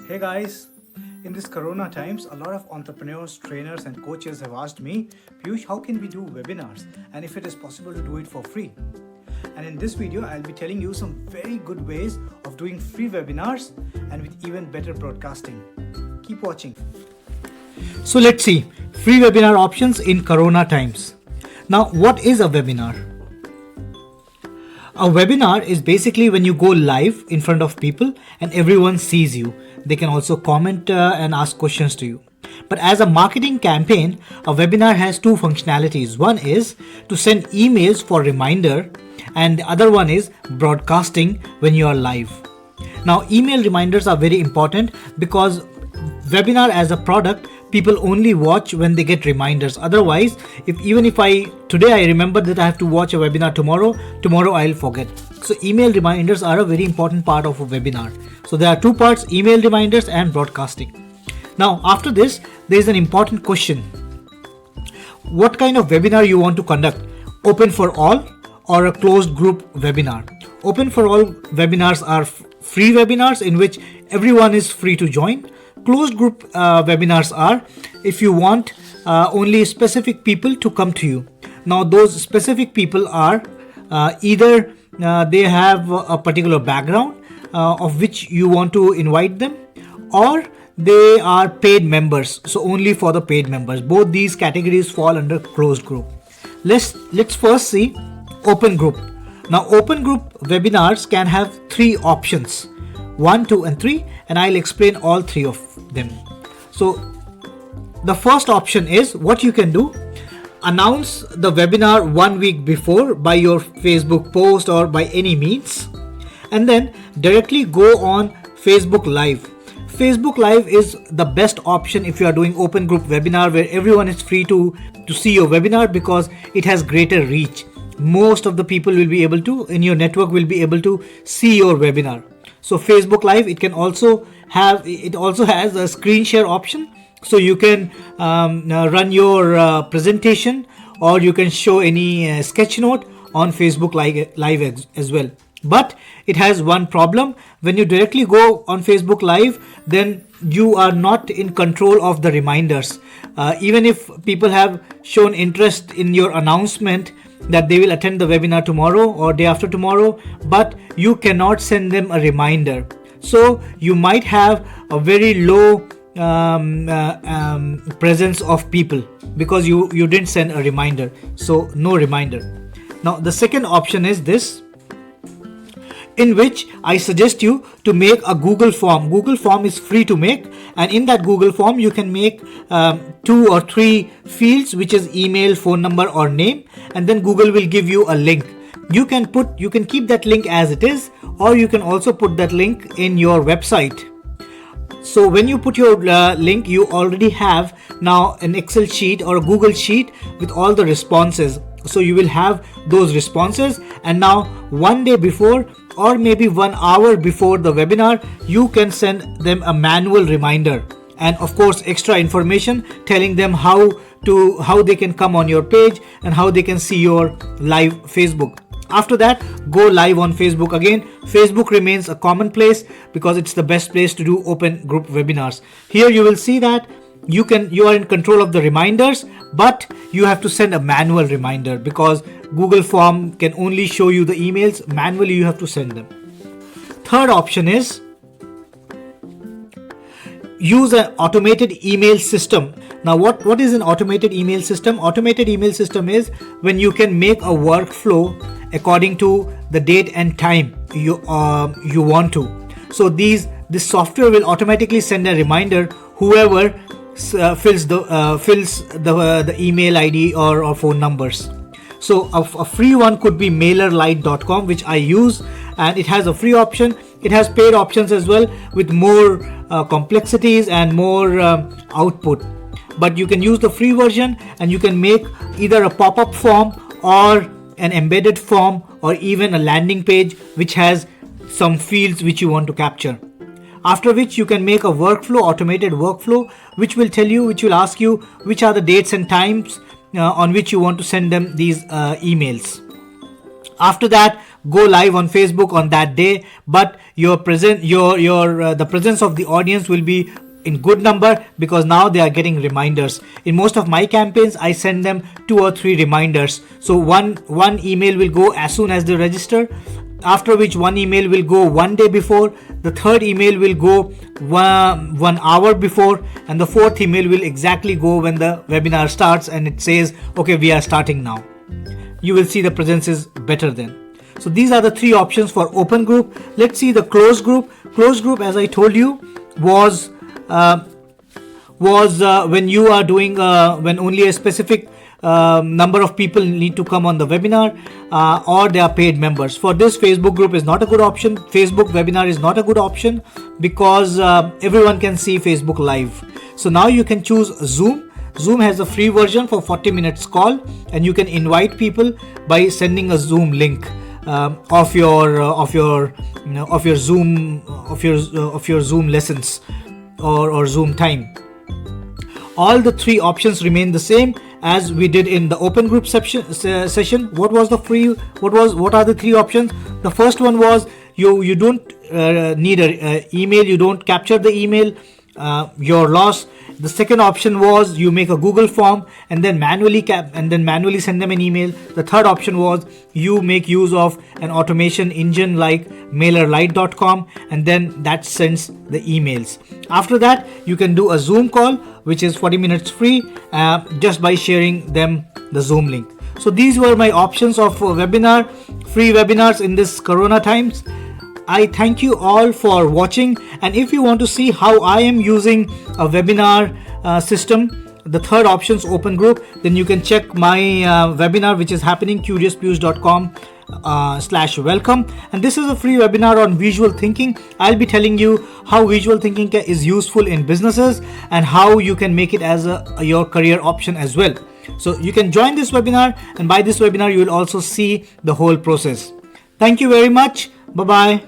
Hey guys, in this corona times, a lot of entrepreneurs, trainers, and coaches have asked me, Piyush, how can we do webinars and if it is possible to do it for free? And in this video, I'll be telling you some very good ways of doing free webinars and with even better broadcasting. Keep watching. So let's see free webinar options in corona times. Now, what is a webinar? A webinar is basically when you go live in front of people and everyone sees you. They can also comment and ask questions to you. But as a marketing campaign, a webinar has two functionalities. One is to send emails for reminder, and the other one is broadcasting when you are live. Now, email reminders are very important because webinar as a product, people only watch when they get reminders. Otherwise, if today I remember that I have to watch a webinar tomorrow I'll forget. So email reminders are a very important part of a webinar. So there are two parts: email reminders and broadcasting. Now after this, there is an important question. What kind of webinar you want to conduct? Open for all or a closed group webinar? Open for all webinars are free webinars in which everyone is free to join. Closed group webinars are if you want only specific people to come to you. Now those specific people are either they have a particular background of which you want to invite them, or they are paid members, so only for the paid members. Both these categories fall under closed group. Let's first see open group. Now open group webinars can have three options: 1, 2 and 3, and I'll explain all three of them. So the first option is what you can do: announce the webinar 1 week before by your Facebook post or by any means, and then directly go on Facebook Live. Facebook Live is the best option if you are doing open group webinar where everyone is free to see your webinar, because it has greater reach. Most of the people will be able to, in your network, will be able to see your webinar. So Facebook Live, it also has a screen share option, so you can run your presentation, or you can show any sketch note on Facebook Live as well. But it has one problem: when you directly go on Facebook Live, then you are not in control of the reminders. Even if people have shown interest in your announcement that they will attend the webinar tomorrow or day after tomorrow, but you cannot send them a reminder. So you might have a very low presence of people because you didn't send a reminder. So no reminder. Now the second option is this, in which I suggest you to make a Google form. Google form is free to make, and in that Google form you can make 2 or 3 fields, which is email, phone number or name, and then Google will give you a link. You can keep that link as it is, or you can also put that link in your website. So when you put your link, you already have now an Excel sheet or a Google sheet with all the responses. So you will have those responses, and now one day before or maybe 1 hour before the webinar, you can send them a manual reminder, and of course extra information telling them how they can come on your page and how they can see your live Facebook. After that, go live on Facebook again. Facebook remains a common place because it's the best place to do open group webinars. Here you will see that you are in control of the reminders, but you have to send a manual reminder because Google form can only show you the emails. Manually you have to send them. Third option is use an automated email system. Now what is an automated email system? Automated email system is when you can make a workflow according to the date and time you want to. So this software will automatically send a reminder whoever fills the email ID or phone numbers. So a free one could be mailerlite.com, which I use, and it has a free option. It has paid options as well with more complexities and more output. But you can use the free version, and you can make either a pop-up form or an embedded form or even a landing page which has some fields which you want to capture. After which you can make a workflow, automated workflow, which will ask you which are the dates and times on which you want to send them these emails. After that, go live on Facebook on that day, but the presence of the audience will be in good number, because now they are getting reminders. In most of my campaigns, I send them 2 or 3 reminders. So one email will go as soon as they register, after which one email will go 1 day before, the third email will go 1 hour before, and the fourth email will exactly go when the webinar starts and it says, okay, we are starting now. You will see the presence is better then. So these are the 3 options for open group. Let's see the closed group. Closed group, as I told you, was when you are doing when only a specific number of people need to come on the webinar, or they are paid members. For this, Facebook group is not a good option. Facebook webinar is not a good option, because everyone can see Facebook live. So now you can choose Zoom. Zoom has a free version for 40 minutes call, and you can invite people by sending a Zoom link of your Zoom lessons or Zoom time. All the 3 options remain the same as we did in the open group session. What are the 3 options? The first one was you don't need an email, you don't capture the email, your loss. The second option was you make a Google form and then manually send them an email. The third option was you make use of an automation engine like MailerLite.com, and then that sends the emails. After that, you can do a Zoom call, which is 40 minutes free, just by sharing them the Zoom link. So these were my options of free webinars in this Corona times. I thank you all for watching, and if you want to see how I am using a webinar system, the third option is open group, then you can check my webinar, which is happening CuriousPiyuesh.com/welcome, and this is a free webinar on visual thinking. I'll be telling you how visual thinking is useful in businesses and how you can make it as your career option as well. So you can join this webinar, and by this webinar you will also see the whole process. Thank you very much. Bye bye.